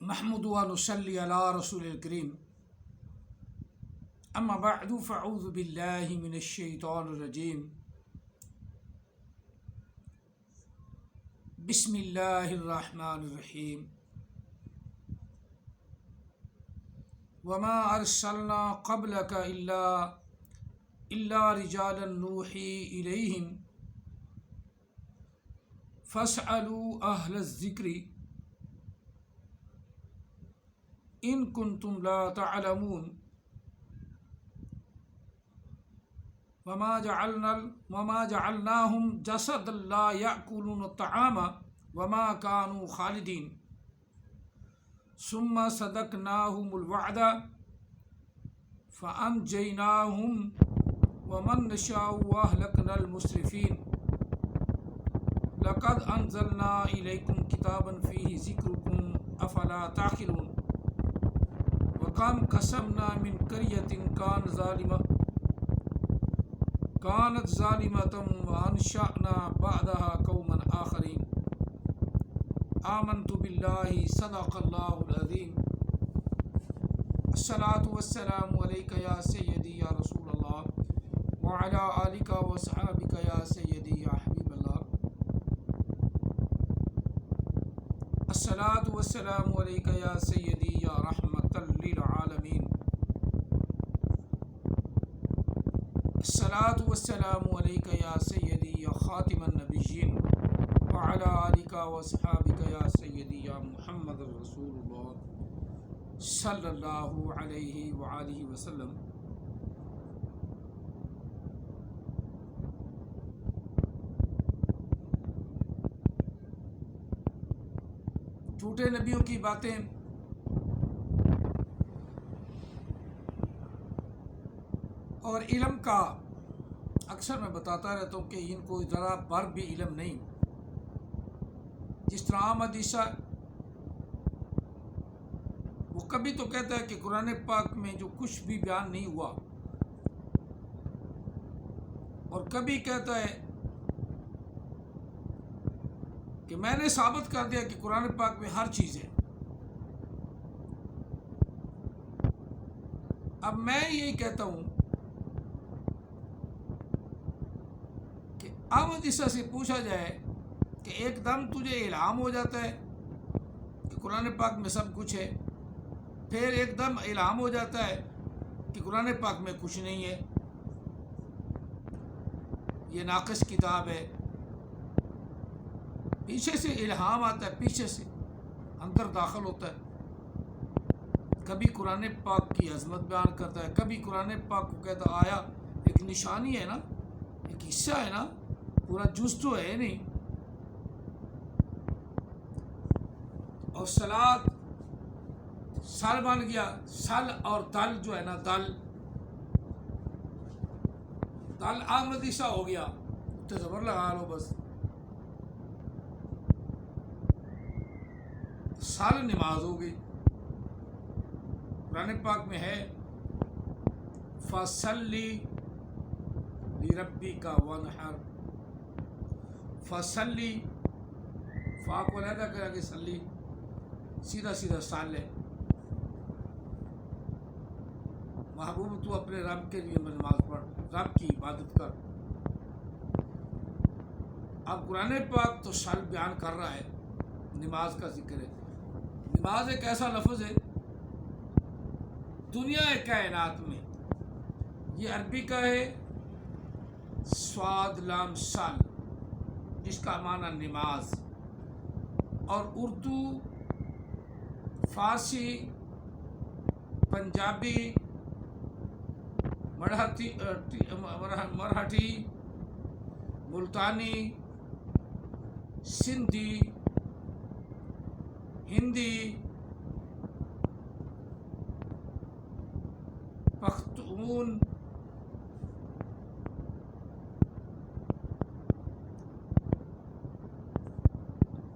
نحمد و نصلی علی رسول الکریم اما بعد فاعوذ باللہ من الشیطان الرجیم بسم اللہ الرحمن الرحیم وما ارسلنا قبلک الا رجالا نوحی الیہم فاسألوا اہل الذکر ان کنتم لا تعلمون وما جعلناهم جسدا لا يأكلون الطعام وما كانوا خالدين ثم صدقناهم الوعد فأنجيناهم ومن نشاء وأهلكنا المسرفين لقد أنزلنا إليكم كتابا فيه ذكركم أفلا تعقلون وكم قسمنا من قرية كانت ظالمة وأنشأنا بعدها قوما آخرين آمنت بالله صدق الله العظيم الصلاة والسلام عليك يا سيدي يا رسول الله وعلى آلك وصحابك يا سيدي يا حبيب الله الصلاة والسلام عليك يا سيدي يا رحمة للعالمين الصلاة والسلام عليك يا سيدي يا خاتم النبيين وعلى آلك وصحابك يا سيدي يا محمد رسول الله صلى الله عليه وآله وسلم. جھوٹے نبیوں کی باتیں اور علم کا اکثر میں بتاتا رہتا ہوں کہ ان کو ذرا بھر بھی علم نہیں. جس طرح احمد عیسیٰ وہ کبھی تو کہتا ہے کہ قرآن پاک میں جو کچھ بھی بیان نہیں ہوا، اور کبھی کہتا ہے کہ میں نے ثابت کر دیا کہ قرآن پاک میں ہر چیز ہے. اب میں یہی کہتا ہوں کہ احمد عیسیٰ سے پوچھا جائے کہ ایک دم تجھے الہام ہو جاتا ہے کہ قرآن پاک میں سب کچھ ہے، پھر ایک دم الہام ہو جاتا ہے کہ قرآن پاک میں کچھ نہیں ہے، یہ ناقص کتاب ہے. پیچھے سے الہام آتا ہے، پیچھے سے اندر داخل ہوتا ہے. کبھی قرآن پاک کی عظمت بیان کرتا ہے، کبھی قرآن پاک کو کہتا آیا ایک نشانی ہے نا، ایک حصہ ہے نا، پورا جز تو ہے نہیں. اور صلاۃ سل بن گیا، سل اور دل جو ہے نا، دل احمد عیسیٰ ہو گیا، تو زبر لگا لو بس. سال نماز ہو گئی. قرآن پاک میں ہے فَصَلِّ لِرَبِّكَ وَانْحَرْ. فَصَلِّ فا کو علیحدہ کرا کہ صلی سیدھا سیدھا سال ہے. محبوب تو اپنے رب کے لیے نماز پڑھ، رب کی عبادت کر. اب قرآن پاک تو سال بیان کر رہا ہے، نماز کا ذکر ہے. نماز ایک ایسا لفظ ہے دنیا کائنات میں، یہ عربی کا ہے صاد لام سال، جس کا معنی نماز، اور اردو، فارسی، پنجابی، مراٹھی، ملتانی، سندھی، ہندی، پختون،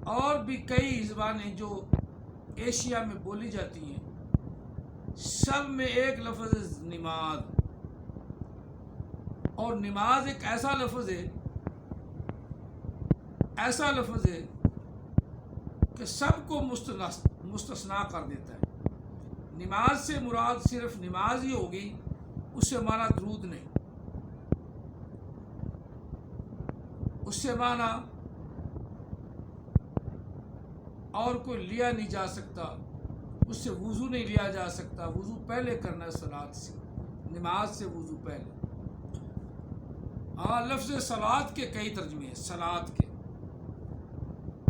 اور بھی کئی زبانیں جو ایشیا میں بولی جاتی ہیں، سب میں ایک لفظ نماز. اور نماز ایک ایسا لفظ ہے کہ سب کو مستثنا کر دیتا ہے۔ نماز سے مراد صرف نماز ہی ہوگی، اس سے معنی درود نہیں، اس سے معنی اور کوئی لیا نہیں جا سکتا، اس سے وضو نہیں لیا جا سکتا۔ وضو پہلے کرنا ہے صلاۃ سے، نماز سے وضو پہلے۔ ہاں، لفظ صلاۃ کے کئی ترجمے ہیں۔ صلاۃ کے،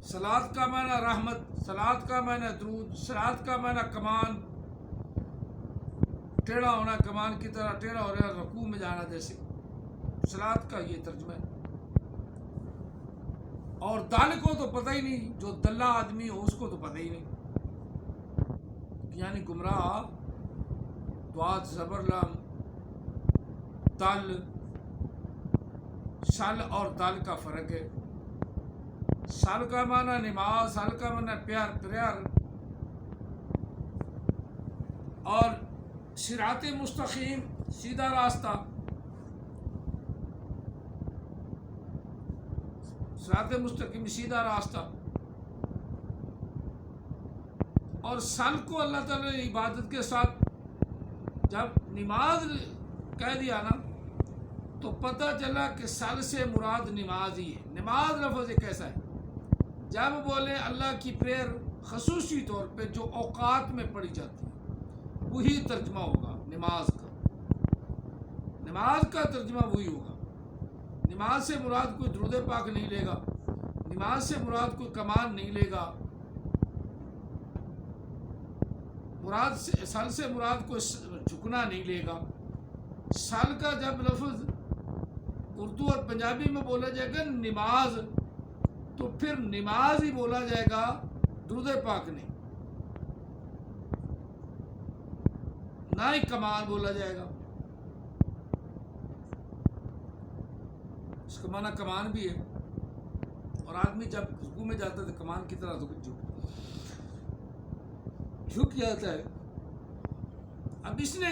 صلاۃ کا معنی رحمت، صلاۃ کا معنی درود، صلاۃ کا معنی کمان، ٹیڑھا ہونا، کمان کی طرح ٹیڑھا ہو رہا، رکوع میں جانا، جیسے صلاۃ کا یہ ترجمہ ہے۔ اور دال کو تو پتہ ہی نہیں، جو دلہ آدمی ہو اس کو تو پتہ ہی نہیں، یعنی گمراہ۔ دعات زبر لام، دل، سل اور دل کا فرق ہے۔ سل کا معنی نماز، سل کا معنی پیار، اور صراط مستقیم سیدھا راستہ، صراط مستقیم سیدھا راستہ۔ اور سل کو اللہ تعالیٰ نے عبادت کے ساتھ جب نماز کہہ دیا نا تو پتہ چلا کہ سل سے مراد نماز ہی ہے۔ نماز لفظ ایک ایسا ہے، جب بولے اللہ کی پریئر خصوصی طور پہ جو اوقات میں پڑھی جاتی ہے وہی ترجمہ ہوگا نماز کا، نماز کا ترجمہ وہی ہوگا۔ نماز سے مراد کوئی درود پاک نہیں لے گا، نماز سے مراد کوئی کمان نہیں لے گا، سل سے مراد کوئی جھکنا نہیں لے گا۔ سل کا جب لفظ اردو اور پنجابی میں بولا جائے گا نماز، تو پھر نماز ہی بولا جائے گا، درود پاک نہیں، نہ ہی کمان بولا جائے گا۔ اس کا معنی کمان بھی ہے، اور آدمی جب رکوع میں جاتا ہے تو کمان کی طرح جھک جاتا ہے۔ اب اس نے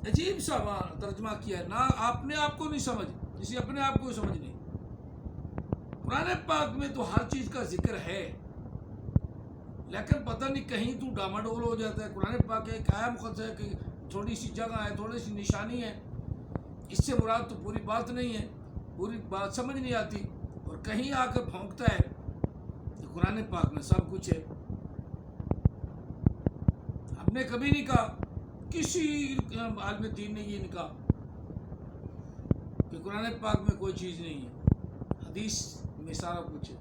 عجیب سا ترجمہ کیا ہے، نہ اپنے آپ کو نہیں سمجھ، کسی اپنے آپ کو سمجھ نہیں۔ قرآن پاک میں تو ہر چیز کا ذکر ہے، لیکن پتہ نہیں کہیں تو ڈاماڈول ہو جاتا ہے۔ قرآن پاک ایک آیا مقدس ہے کہ تھوڑی سی جگہ ہے، تھوڑی سی نشانی ہے، اس سے مراد تو پوری بات نہیں ہے، پوری بات سمجھ نہیں آتی، اور کہیں آ کر پھونکتا ہے کہ قرآن پاک میں سب کچھ ہے۔ ہم نے کبھی نہیں کہا، کسی عالم دین نے یہ نہیں کہا کہ قرآن پاک میں کوئی چیز نہیں ہے، حدیث میں سارا کچھ ہے۔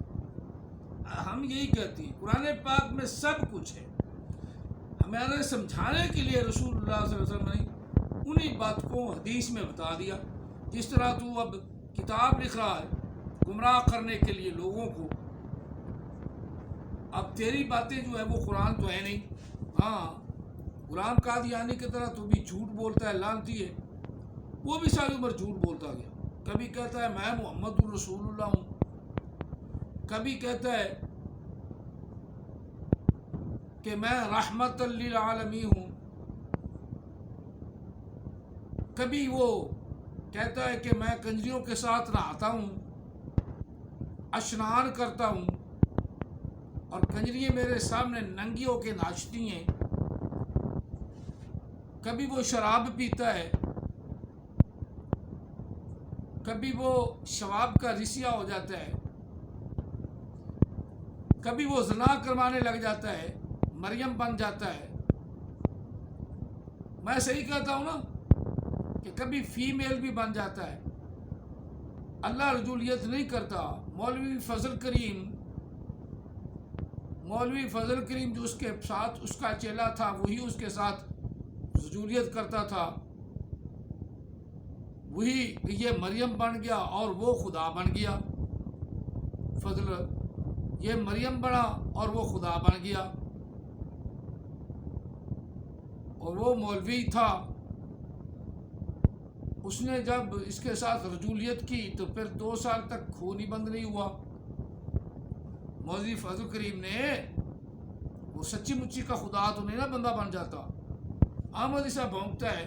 ہم یہی کہتے ہیں قرآن پاک میں سب کچھ ہے۔ ہمیں سمجھانے کے لیے رسول اللہ صلی اللہ علیہ وسلم نے انہی بات کو حدیث میں بتا دیا۔ جس طرح تو اب کتاب لکھ رہا ہے گمراہ کرنے کے لیے لوگوں کو، اب تیری باتیں جو ہے وہ قرآن تو ہے نہیں۔ ہاں، غلام قادیانی کی طرح تو بھی جھوٹ بولتا ہے، لعنتی ہے، وہ بھی ساری عمر جھوٹ بولتا گیا۔ کبھی کہتا ہے میں محمد الرسول اللہ ہوں، کبھی کہتا ہے کہ میں رحمت للعالمین ہوں، کبھی وہ کہتا ہے کہ میں کنجریوں کے ساتھ نہاتا ہوں، اشنان کرتا ہوں، اور کنجریاں میرے سامنے ننگی ہو کے ناچتی ہیں۔ کبھی وہ شراب پیتا ہے، کبھی وہ شواب کا رسیہ ہو جاتا ہے، کبھی وہ زنا کروانے لگ جاتا ہے، مریم بن جاتا ہے۔ میں صحیح کہتا ہوں نا کہ کبھی فیمیل بھی بن جاتا ہے۔ اللہ رجولیت نہیں کرتا۔ مولوی فضل کریم جو اس کے ساتھ اس کا چیلا تھا، وہی اس کے ساتھ رجولیت کرتا تھا، وہی یہ مریم بن گیا اور وہ خدا بن گیا۔ فضل یہ مریم بنا اور وہ خدا بن گیا، اور وہ مولوی تھا، اس نے جب اس کے ساتھ رجولیت کی تو پھر 2 سال تک خون ہی بند نہیں ہوا۔ مولوی فضل کریم نے، وہ سچی مچی کا خدا تو نہیں نا بندہ بن جاتا۔ احمد ایسا بھونکتا ہے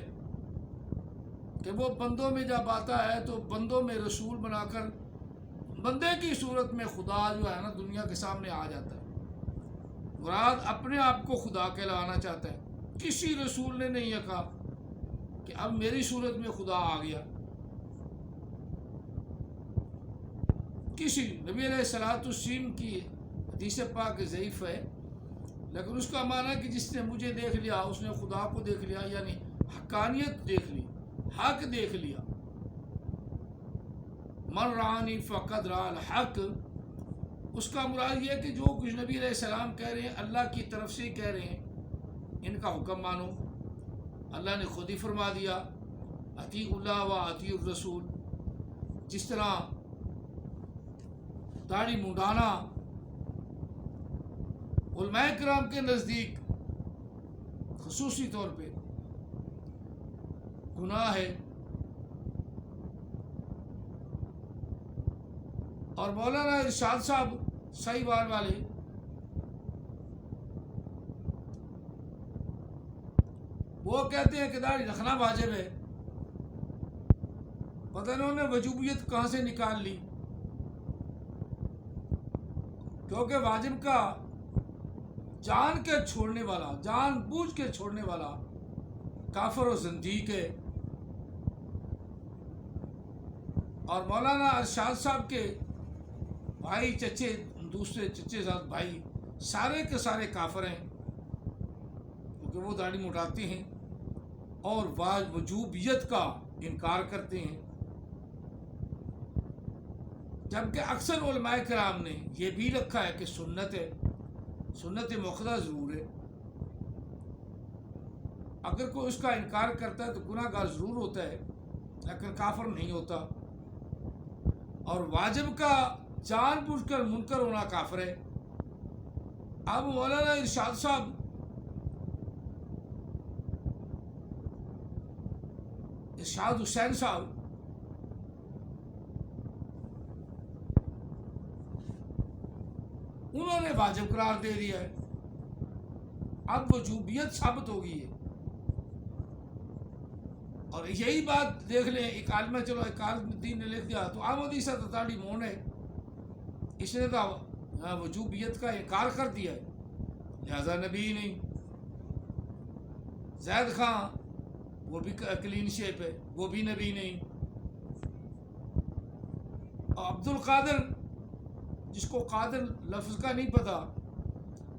کہ وہ بندوں میں جب آتا ہے تو بندوں میں رسول بنا کر بندے کی صورت میں خدا جو ہے نا دنیا کے سامنے آ جاتا ہے۔ مراد اپنے آپ کو خدا کہلانا چاہتا ہے. کسی رسول نے نہیں یہ کہا کہ اب میری صورت میں خدا آ گیا. کسی نبی علیہ الصلوۃ والسلام کی حدیث پاک ضعیف ہے، لیکن اس کا معنی ہے کہ جس نے مجھے دیکھ لیا اس نے خدا کو دیکھ لیا، یعنی حقانیت دیکھ لی، حق دیکھ لیا. من رانی فقد را الحق، اس کا مراد یہ ہے کہ جو کچھ نبی علیہ السلام کہہ رہے ہیں اللہ کی طرف سے کہہ رہے ہیں، ان کا حکم مانو. اللہ نے خود ہی فرما دیا اطیع اللہ و اطیع الرسول. جس طرح داڑھی منڈانا علماء کرام کے نزدیک خصوصی طور پہ گناہ ہے، اور مولانا ارشاد صاحب سہیوال والے وہ کہتے ہیں کہ داڑھی رکھنا واجب ہے. پتہ انہوں نے وجوبیت کہاں سے نکال لی، کیونکہ واجب کا جان کے چھوڑنے والا، جان بوجھ کے چھوڑنے والا کافر و زندیق ہے. اور مولانا ارشاد صاحب کے بھائی چچے، دوسرے چچے زاد بھائی سارے کے سارے کافر ہیں، کیونکہ وہ داڑھی مڈاتے ہیں اور وجوبیت کا انکار کرتے ہیں. جبکہ اکثر علماء کرام نے یہ بھی رکھا ہے کہ سنت ہے، سنت مؤکدہ ضرور ہے. اگر کوئی اس کا انکار کرتا ہے تو گناہ گار ضرور ہوتا ہے لیکن کافر نہیں ہوتا. اور واجب کا جان بوجھ کر منکر ہونا کافر ہے. اب مولانا ارشاد صاحب ارشاد حسین صاحب انہوں نے واجب قرار دے دیا ہے. اب وجوبیت ثابت ہو گئی ہے. اور یہی بات دیکھ لیں، ایک عالم، چلو ایک عالم دین نے لکھ دیا تو آمدی سے تتاڑی مون ہے، اس نے تو وجوبیت کا انکار کر دیا ہے، لہذا نبی نہیں. زید خان وہ بھی کلین شیپ ہے، وہ بھی نبی نہیں. اور عبد القادر، جس کو قادر لفظ کا نہیں پتا،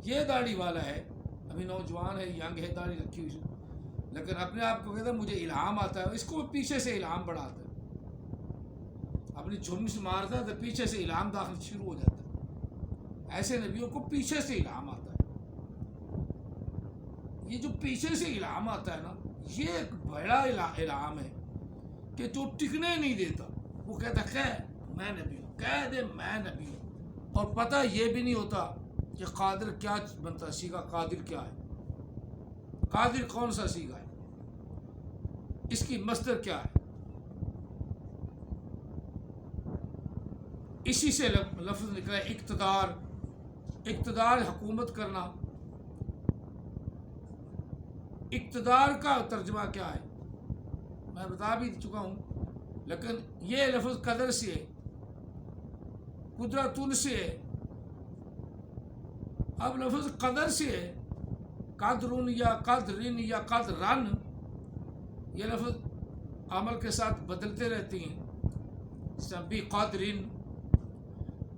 یہ داڑھی والا ہے، ابھی نوجوان ہے، ینگ ہے، داڑھی رکھی ہوئی، لیکن اپنے آپ کو کہتا ہے مجھے الہام آتا ہے. اس کو پیچھے سے الہام بڑھاتا ہے، اپنی جھن سے مارتا ہے تو پیچھے سے الہام داخل شروع ہو جاتا ہے. ایسے نبیوں کو پیچھے سے الہام آتا ہے. یہ جو پیچھے سے الہام آتا ہے نا، یہ ایک بڑا الہام ہے کہ جو ٹکنے نہیں دیتا. وہ کہتا ہے میں نبی ہوں، کہہ دے میں نبی ہوں، اور پتہ یہ بھی نہیں ہوتا کہ قادر کیا بنتا ہے، سیگا قادر کیا ہے، قادر کون سا سیگا ہے، اس کی مصدر کیا ہے. اسی سے لفظ نکلا ہے اقتدار. اقتدار حکومت کرنا. اقتدار کا ترجمہ کیا ہے میں بتا بھی چکا ہوں، لیکن یہ لفظ قدر سے ہے، قدرتن سے ہے. اب لفظ قدر سے ہے، قدرن یا قدرن یا قدرن، یہ لفظ عمل کے ساتھ بدلتے رہتی ہیں، سبھی قدرن.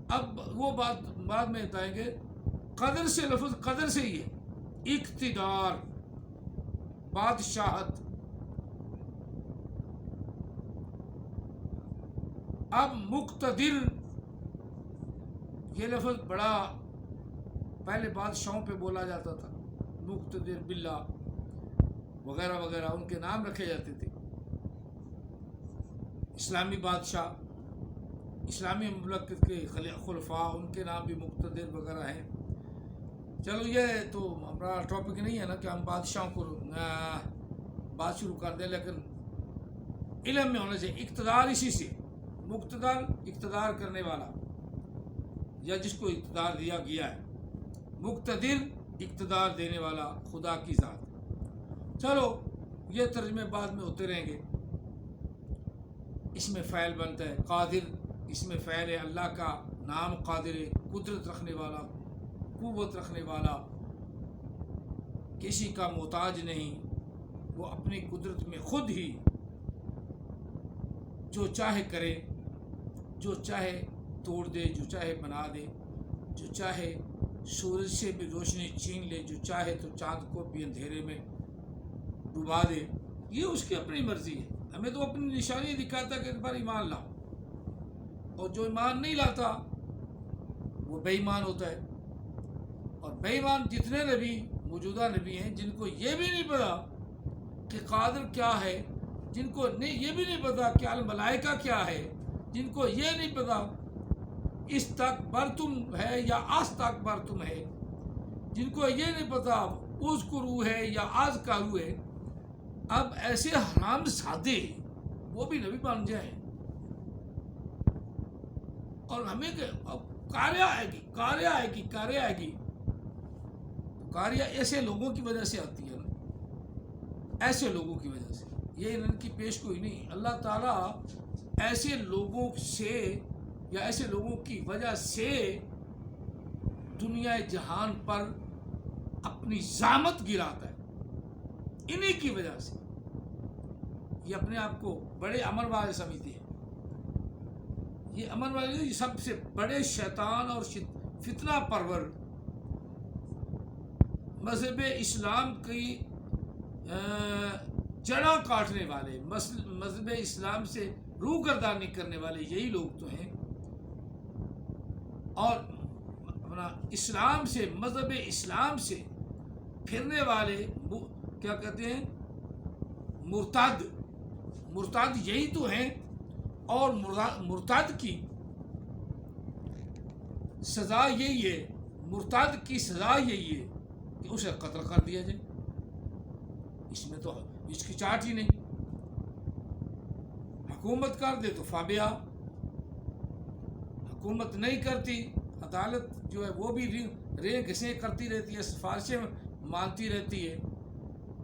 اب وہ بات بعد میں بتائیں گے. قدر سے لفظ قدر سے ہی ہے، اقتدار، بادشاہت. اب مقتدر، یہ لفظ بڑا پہلے بادشاہوں پہ بولا جاتا تھا، مقتدر باللہ وغیرہ وغیرہ ان کے نام رکھے جاتے تھے. اسلامی بادشاہ، اسلامی مملکت کے خلفاء، ان کے نام بھی مقتدر وغیرہ ہیں. چلو یہ تو ہمارا ٹاپک نہیں ہے نا کہ ہم بادشاہوں کو بات شروع کر دیں، لیکن علم میں ہونا چاہیے. اقتدار اسی سے، مقتدر اقتدار کرنے والا یا جس کو اقتدار دیا گیا ہے، مقتدر اقتدار دینے والا خدا کی ذات. چلو یہ ترجمے بعد میں ہوتے رہیں گے. اس میں فعل بنتا ہے قادر، اس میں فعل ہے اللہ کا نام قادر ہے، قدرت رکھنے والا، قوت رکھنے والا، کسی کا محتاج نہیں، وہ اپنی قدرت میں خود ہی جو چاہے کرے، جو چاہے توڑ دے، جو چاہے بنا دے، جو چاہے سورج سے بھی روشنی چھین لے، جو چاہے تو چاند کو بھی اندھیرے میں ڈبا دے، یہ اس کی اپنی مرضی ہے۔ ہمیں تو اپنی نشانی دکھاتا کہ اس پر ایمان لاؤ، اور جو ایمان نہیں لاتا وہ بے ایمان ہوتا ہے۔ اور بے ایمان جتنے نبی موجودہ نبی ہیں جن کو یہ بھی نہیں پتا کہ قادر کیا ہے، جن کو یہ بھی نہیں پتا کہ الملائکہ کیا ہے، جن کو یہ نہیں پتا استکبرتم ہے یا استکبرتم ہے، جن کو یہ نہیں پتا اذکروا ہے یا اذکروا ہے، اب ایسے حرام زادے وہ بھی نبی بن جائیں، اور ہمیں کاریہ آئے گی کاریہ ایسے لوگوں کی وجہ سے آتی ہے نا، ایسے لوگوں کی وجہ سے، یہ ان کی پیش کوئی نہیں۔ اللہ تعالیٰ ایسے لوگوں سے یا ایسے لوگوں کی وجہ سے دنیا جہان پر اپنی زحمت گراتا ہے، انہی کی وجہ سے۔ یہ اپنے آپ کو بڑے امن والے سمجھتے ہیں، یہ امن والے سب سے بڑے شیطان اور فتنہ پرور، مذہب اسلام کی جڑاں کاٹنے والے، مذہب اسلام سے روح گردانی کرنے والے یہی لوگ تو ہیں، اور اپنا اسلام سے، مذہب اسلام سے پھرنے والے کیا کہتے ہیں، مرتد یہی تو ہیں، اور مرتد کی سزا یہی ہے، مرتد کی سزا یہی ہے کہ اسے قتل کر دیا جائے، اس میں تو اس کی چاٹ ہی نہیں۔ حکومت کر دے تو فابیا، حکومت نہیں کرتی، عدالت جو ہے وہ بھی رے گھسیں کرتی رہتی ہے، سفارشیں مانتی رہتی ہے،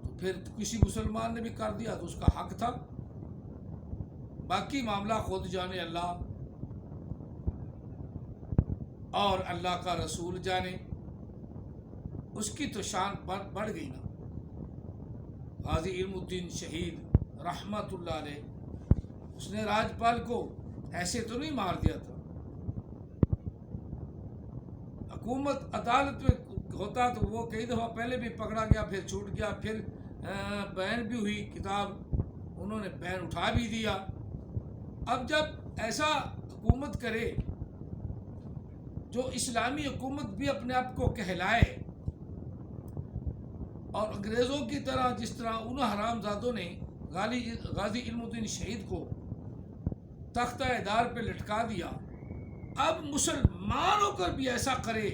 تو پھر کسی مسلمان نے بھی کر دیا تو اس کا حق تھا، باقی معاملہ خود جانے اللہ اور اللہ کا رسول جانے، اس کی تو شان بڑھ گئی نا۔ غازی علم الدین شہید رحمت اللہ علیہ، اس نے راجپال کو ایسے تو نہیں مار دیا تھا، حکومت عدالت میں ہوتا تو وہ کئی دفعہ پہلے بھی پکڑا گیا، پھر چھوٹ گیا، پھر بین بھی ہوئی کتاب، انہوں نے بین اٹھا بھی دیا۔ اب جب ایسا حکومت کرے جو اسلامی حکومت بھی اپنے آپ کو کہلائے، اور انگریزوں کی طرح جس طرح ان حرام زادوں نے غازی علم الدین شہید کو تختہ دار پہ لٹکا دیا، اب مسلمان ہو کر بھی ایسا کرے،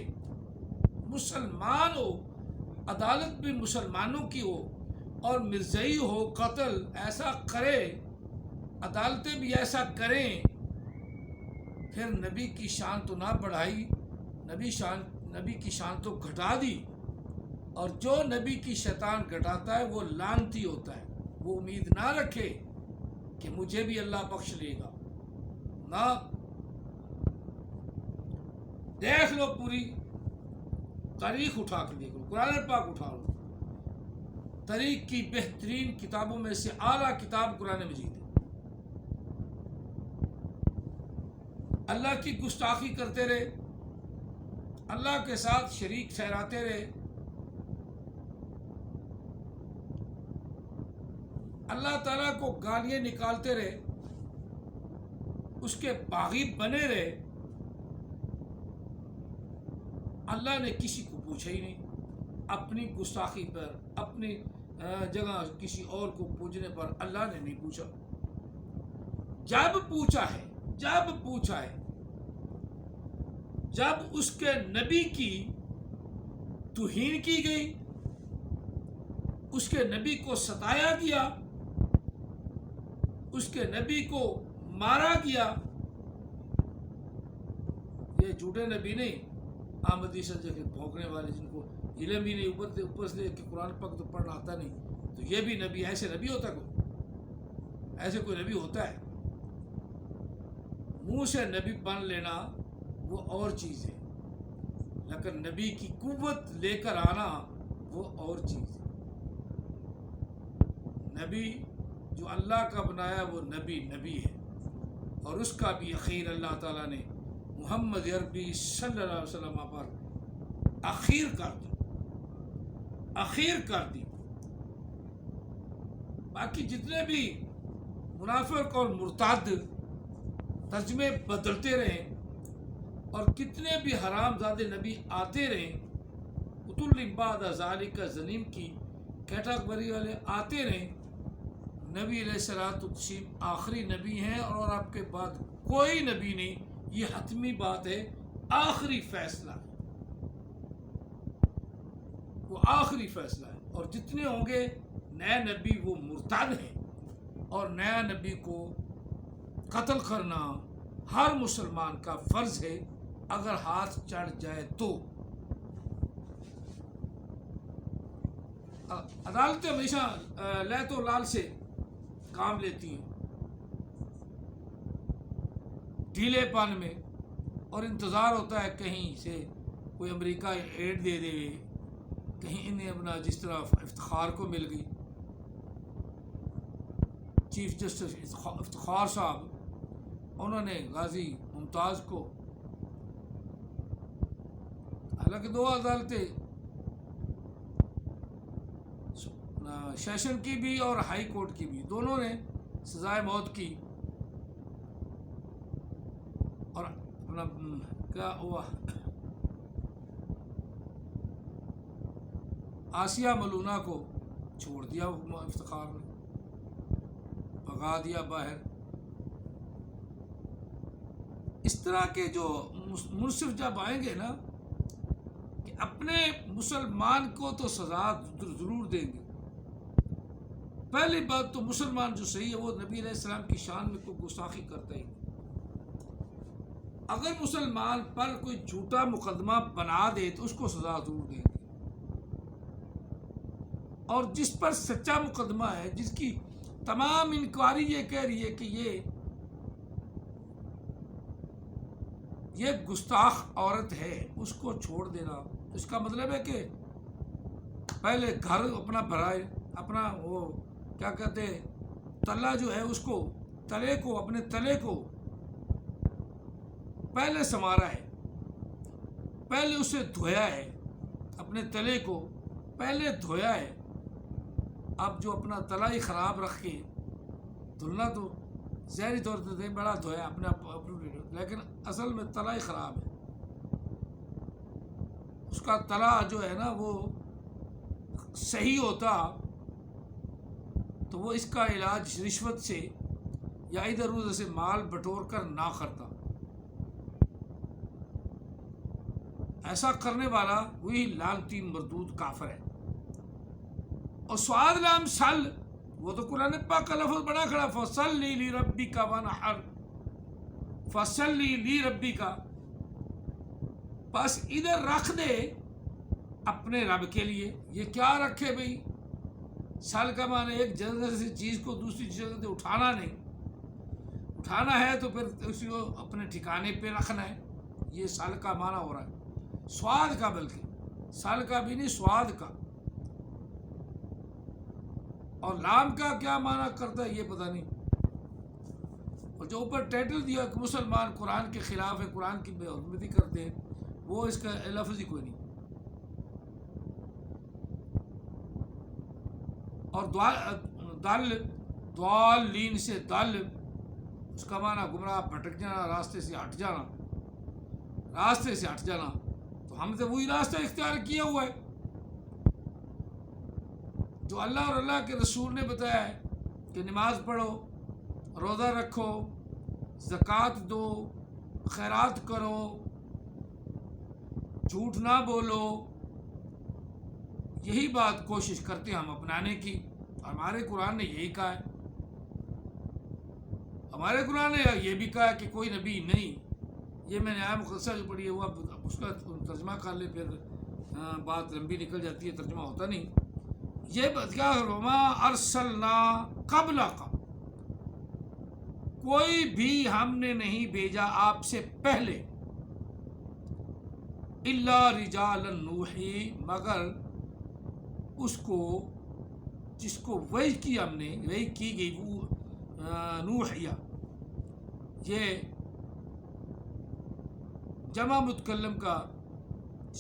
مسلمان ہو، عدالت بھی مسلمانوں کی ہو، اور مرزائی ہو قتل ایسا کرے، عدالتیں بھی ایسا کریں، پھر نبی کی شان تو نہ بڑھائی، نبی کی شان تو گھٹا دی، اور جو نبی کی شیطان گھٹاتا ہے وہ لعنتی ہوتا ہے، وہ امید نہ رکھے کہ مجھے بھی اللہ بخش لے گا، نہ دیکھ لو، پوری تاریخ اٹھا کے دیکھ لو، قرآن پاک اٹھا لو، تاریخ کی بہترین کتابوں میں سے اعلیٰ کتاب قرآن مجید ہے۔ اللہ کی گستاخی کرتے رہے، اللہ کے ساتھ شریک ٹھہراتے رہے، اللہ تعالیٰ کو گالیاں نکالتے رہے، اس کے باغی بنے رہے، اللہ نے کسی کو پوچھا ہی نہیں، اپنی گستاخی پر، اپنی جگہ کسی اور کو پوچھنے پر اللہ نے نہیں پوچھا۔ جب پوچھا ہے جب اس کے نبی کی توہین کی گئی، اس کے نبی کو ستایا گیا، اس کے نبی کو مارا گیا، یہ جھوٹے نبی نہیں، آمدی سے جگہ بھونکنے والے، جن کو علم ہی نہیں، اوپر سے کہ قرآن پاک تو پڑھنا آتا نہیں، تو یہ بھی نبی، ایسے نبی ہوتا کوئی؟ ایسے کوئی نبی ہوتا ہے؟ منہ سے نبی بن لینا وہ اور چیز ہے، لیکن نبی کی قوت لے کر آنا وہ اور چیز ہے. نبی جو اللہ کا بنایا وہ نبی ہے، اور اس کا بھی اخیر اللہ تعالیٰ نے محمد عربی صلی اللہ علیہ وسلم پر اخیر کر دی. باقی جتنے بھی منافق اور مرتد ترجمے بدلتے رہیں اور کتنے بھی حرام زادے نبی آتے رہیں، قتل بعد ذالک زنیم کی کیٹاگری والے آتے رہیں، نبی علیہ الصلوۃ والتسلیم آخری نبی ہیں اور آپ کے بعد کوئی نبی نہیں. یہ حتمی بات ہے، آخری فیصلہ ہے، وہ آخری فیصلہ ہے. اور جتنے ہوں گے نئے نبی وہ مرتد ہیں، اور نیا نبی کو قتل کرنا ہر مسلمان کا فرض ہے اگر ہاتھ چڑھ جائے تو. عدالتیں ہمیشہ لیت و لال سے کام لیتی ہیں، ڈھیلے پن میں، اور انتظار ہوتا ہے کہیں سے کوئی امریکہ ایڈ دے دے، کہیں انہیں اپنا جس طرح افتخار کو مل گئی. چیف جسٹس افتخار صاحب، انہوں نے غازی ممتاز کو، حالانکہ 2 عدالتیں سیشن کی بھی اور ہائی کورٹ کی بھی، دونوں نے سزائے موت کی. اور اپنا کیا ہوا، آسیہ ملونہ کو چھوڑ دیا افتخار نے، بھگا دیا باہر. اس طرح کے جو منصف جب آئیں گے نا کہ اپنے مسلمان کو تو سزا ضرور دیں گے. پہلی بات تو مسلمان جو صحیح ہے وہ نبی علیہ السلام کی شان میں کوئی گستاخی کرتا ہی نہیں. اگر مسلمان پر کوئی جھوٹا مقدمہ بنا دے تو اس کو سزا ضرور دیں گے، اور جس پر سچا مقدمہ ہے، جس کی تمام انکوائری یہ کہہ رہی ہے کہ یہ گستاخ عورت ہے، اس کو چھوڑ دینا، اس کا مطلب ہے کہ پہلے گھر اپنا بھرائے، اپنا وہ کیا کہتے ہیں تلا جو ہے، اس کو اپنے تلے کو پہلے سنوارا ہے، پہلے اسے دھویا ہے، اپنے تلے کو پہلے دھویا ہے. اب جو اپنا تلا ہی خراب رکھ کے دھلنا تو ظاہری طور پہ بڑا دھویا اپنے لیکن اصل میں تلا ہی خراب ہے. اس کا تلا جو ہے نا وہ صحیح ہوتا تو وہ اس کا علاج رشوت سے یا ادھر ادھر سے مال بٹور کر نہ کرتا. ایسا کرنے والا وہی لعنتی مردود کافر ہے. اور سواد لام سل، وہ تو قرآن پاک کا لفظ بڑا کھڑا، فصلی لی ربک وانحر، فصلی لی ربک، بس ادھر رکھ دے اپنے رب کے لیے. یہ کیا رکھے بھئی؟ سل کا معنی ایک جگہ سے چیز کو دوسری جگہ سے اٹھانا نہیں، اٹھانا ہے تو پھر اسی کو اپنے ٹھکانے پہ رکھنا ہے. یہ سل کا معنی ہو رہا ہے، سواد کا، بلکہ سل کا بھی نہیں، سواد کا. اور لام کا کیا معنی کرتا ہے یہ پتہ نہیں. اور جو اوپر ٹائٹل دیا کہ مسلمان قرآن کے خلاف ہے، قرآن کی بے حرمتی کرتے ہیں، وہ اس کا لفظ ہی کوئی نہیں. اور دوالین سے دل، اس کا معنی گمراہ، بھٹک جانا، راستے سے ہٹ جانا. تو ہم نے وہی راستہ اختیار کیا ہوا ہے جو اللہ اور اللہ کے رسول نے بتایا ہے کہ نماز پڑھو، روزہ رکھو، زکوٰۃ دو، خیرات کرو، جھوٹ نہ بولو. یہی بات کوشش کرتے ہیں ہم اپنانے کی. ہمارے قرآن نے یہی کہا ہے، ہمارے قرآن نے یہ بھی کہا ہے کہ کوئی نبی نہیں. یہ میں نے آیا مقدسہ جو پڑھی ہے وہ اب اس کا ترجمہ کر لے، پھر بات لمبی نکل جاتی ہے، ترجمہ ہوتا نہیں. یہ کیا وما ارسلنا قبلک، کوئی بھی ہم نے نہیں بھیجا آپ سے پہلے، الا رجالا نوحی، مگر اس کو جس کو وحی کی ہم نے وحی کی گئی وہ نوحیا، یہ جمع متکلم کا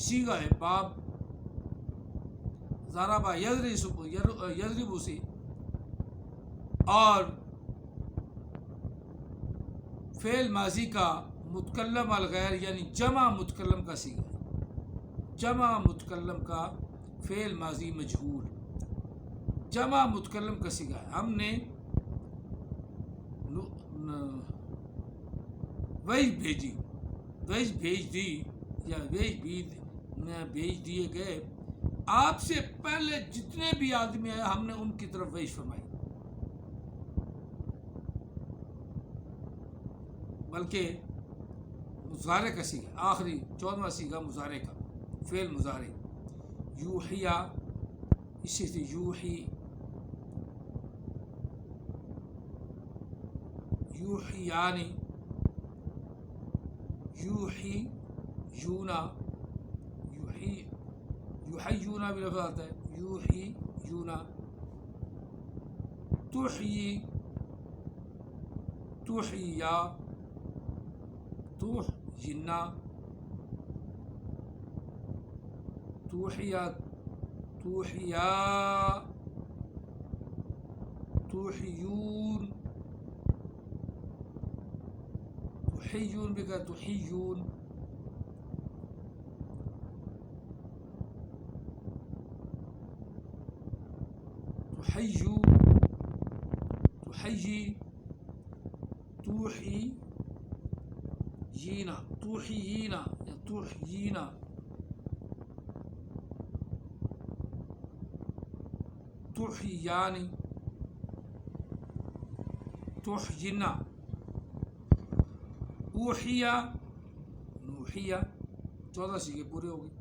صیغہ ہے. باب ضربہ یضرب سے، اور فعل ماضی کا متکلم الغیر یعنی جمع متکلم کا صیغہ ہے. جمع متکلم کا فعل ماضی مجہول جمع متکلم کا صیغہ ہے. ہم نے وحی بھیج دی یا وحی بھیج دیے گئے آپ سے پہلے جتنے بھی آدمی آئے ہم نے ان کی طرف وحی فرمائی. بلکہ مضارع کا صیغہ آخری 14واں صیغہ مضارع کا فعل مضارع یوحیا، اسی سے یوحی یوحیانی یوحی یونا یوحیونا بھی لفظ آتا ہے یوحی یونا. تحیی تحیا تحینا توحیا توحیا توحیون تحیون بھی کہا تحیون. تحیو تحیی توحی یینا توحیینا یا توحیینا توحیانی توحینا اوحیا نوحیا. 14 صیغے پورے ہو گئے.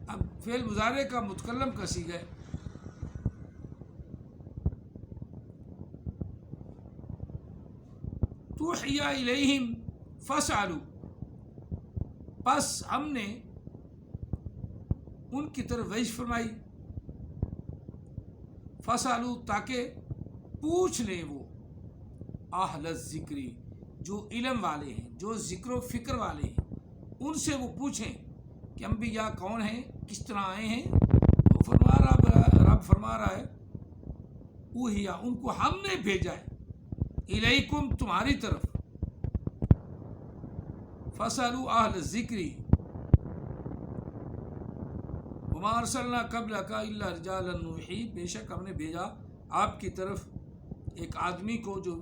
اب فعل مضارع کا متکلم کا صیغہ ہے توحیا الیہم فاسألوا، پس ہم نے ان کی طرف وحی فرمائی. فاسألوا تاکہ پوچھ لیں وہ اہل الذکری جو علم والے ہیں جو ذکر و فکر والے ہیں ان سے وہ پوچھیں کہ انبیاء کون ہیں کس طرح آئے ہیں. تو رب فرما رہا ہے اوحیا ان کو ہم نے بھیجا ہے الیکم تمہاری طرف. فاسألوا اہل الذکری وما ارسلنا قبلک الا رجالا نوحی، بے شک ہم نے بھیجا آپ کی طرف ایک آدمی کو جو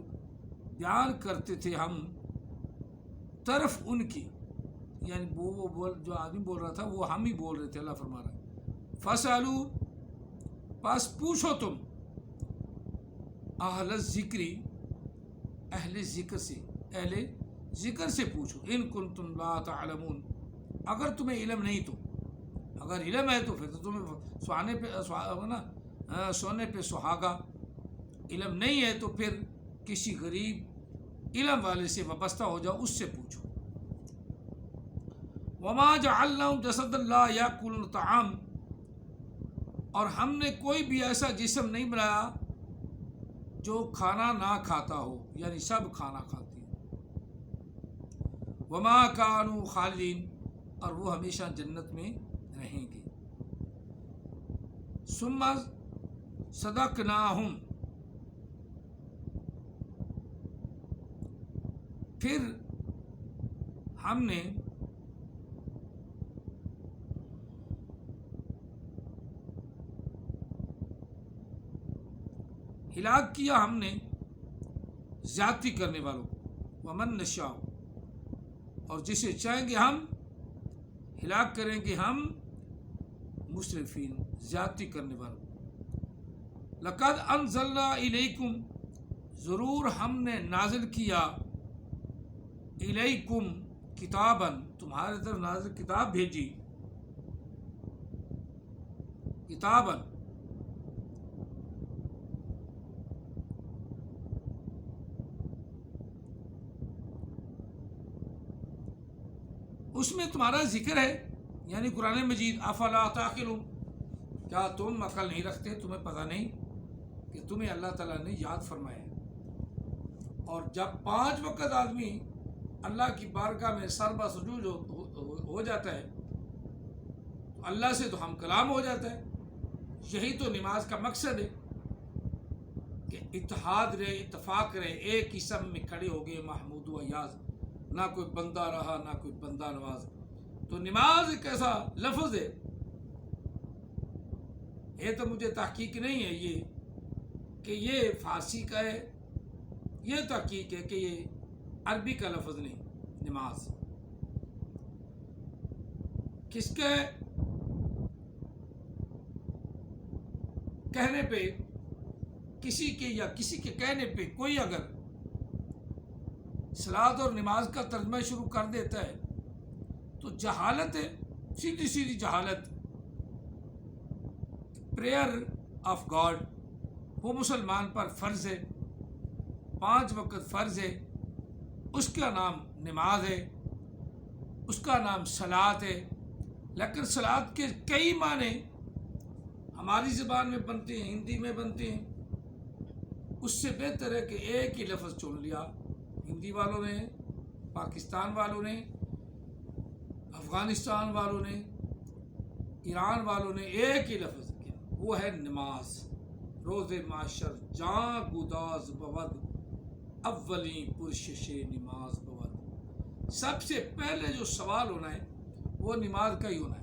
بیان کرتے تھے ہم طرف ان کی، یعنی وہ جو آدمی بول رہا تھا وہ ہم ہی بول رہے تھے. اللہ فرما رہا ہے فاسألوا پس پوچھو تم اہل الذکری اہل ذکر سے، اہل ذکر سے پوچھو ان کنتم لا تعلمون اگر تمہیں علم نہیں تو. اگر علم ہے تو پھر تو تمہیں سونے پہ سہاگا، علم نہیں ہے تو پھر کسی غریب علم والے سے وابستہ ہو جاؤ اس سے پوچھو. وما جعلناہم جسدا لا یاکلون الطعام، اور ہم نے کوئی بھی ایسا جسم نہیں بنایا جو کھانا نہ کھاتا ہو، یعنی سب کھانا کھاتے ہیں. وما کانوا خالدین، اور وہ ہمیشہ جنت میں رہیں گے. ثم صدقناہم، پھر ہم نے ہلاک کیا ہم نے زیادتی کرنے والوں کو. ومن نشاء، اور جسے چاہیں گے ہم ہلاک کریں گے ہم مسرفین زیادتی کرنے والوں. لقد انزلنا الیکم، ضرور ہم نے نازل کیا الیکم کتاباً، تمہارے طرف نازل کتاب بھیجی. کتاباً اس میں تمہارا ذکر ہے، یعنی قرآن مجید، افلا تعقلون، کیا تم عقل نہیں رکھتے؟ تمہیں پتہ نہیں کہ تمہیں اللہ تعالیٰ نے یاد فرمایا ہے؟ اور جب 5 وقت آدمی اللہ کی بارگاہ میں سر سجود ہو جاتا ہے تو اللہ سے تو ہم کلام ہو جاتا ہے۔ یہی تو نماز کا مقصد ہے کہ اتحاد رہے، اتفاق رہے، ایک ہی سب میں کھڑے ہو گئے محمود و ایاز، نہ کوئی بندہ رہا نہ کوئی بندہ نواز۔ تو نماز ایک ایسا لفظ ہے، یہ تو مجھے تحقیق نہیں ہے یہ کہ یہ فارسی کا ہے، یہ تحقیق ہے کہ یہ عربی کا لفظ نہیں۔ نماز کس کے کہنے پہ، کسی کے کہنے پہ کوئی اگر صلاۃ اور نماز کا ترجمہ شروع کر دیتا ہے تو جہالت ہے، سیدھی سیدھی جہالت۔ پریئر آف گاڈ وہ مسلمان پر فرض ہے، 5 وقت فرض ہے، اس کا نام نماز ہے، اس کا نام صلاۃ ہے۔ لیکن صلاۃ کے کئی معنی ہماری زبان میں بنتے ہیں، ہندی میں بنتے ہیں، اس سے بہتر ہے کہ ایک ہی لفظ چن لیا، ہندی والوں نے، پاکستان والوں نے، افغانستان والوں نے، ایران والوں نے ایک ہی لفظ کیا، وہ ہے نماز۔ روز معاشر جاں گداز بود، اولیں پرشش نماز بود۔ سب سے پہلے جو سوال ہونا ہے وہ نماز کا ہی ہونا ہے۔